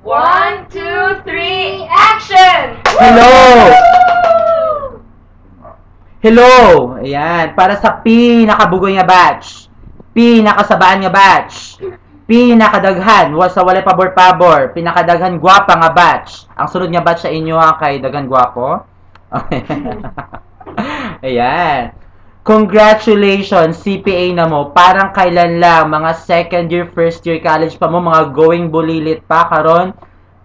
1, 2, 3, action! Hello! Hello! Ayan, para sa pinakabugoy nga batch. Pinakasabaan nga batch. Pinakadaghan, sa walay pabor-pabor. Pinakadaghan gwapa nga batch. Ang sunod nga batch sa inyo kay daghan gwapo. Ayan. Congratulations, CPA na mo. Parang kailan lang, mga second year, first year college pa mo, mga going bulilit pa, karon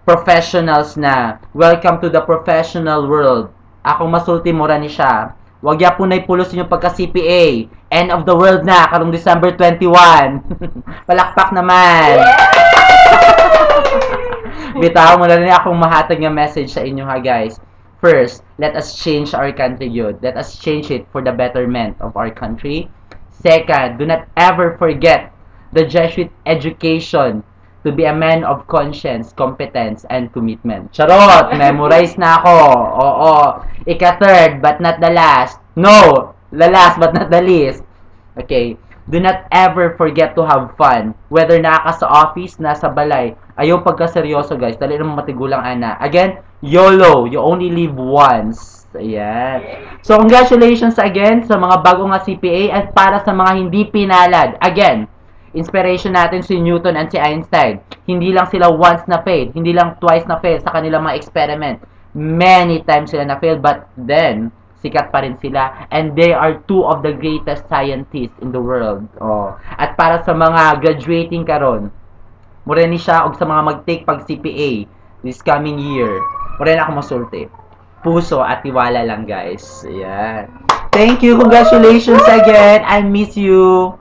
professionals na. Welcome to the professional world. Ako masulti mo rin siya. Wag ya po na ipulos yung pagka-CPA. End of the world na, karong December 21. Palakpak naman. Bitaw mo na rin akong mahatag nga message sa inyo ha guys. First, let us change our country good. Let us change it for the betterment of our country. Second, do not ever forget the Jesuit education to be a man of conscience, competence, and commitment. Charot! Memorize na ako. Oo. Ika-third, but not the last. No! The last, but not the least. Okay. Do not ever forget to have fun. Whether naka sa office, nasa balay. Ayaw pagka-seryoso, guys. Dali naman matigulang ana. Again, YOLO. You only live once. Ayan. So, congratulations again sa mga bagong nga CPA at para sa mga hindi pinalad. Again, inspiration natin si Newton and si Einstein. Hindi lang sila once na fail. Hindi lang twice na fail sa kanilang mga experiment. Many times sila na fail, but then, sikat pa rin sila. And they are two of the greatest scientists in the world. Oh. At para sa mga graduating karon, mura ni siya og sa mga mag-take pag CPA this coming year. Mura na ako masulti. Puso at tiwala lang, guys. Ayan. Thank you. Congratulations again. I miss you.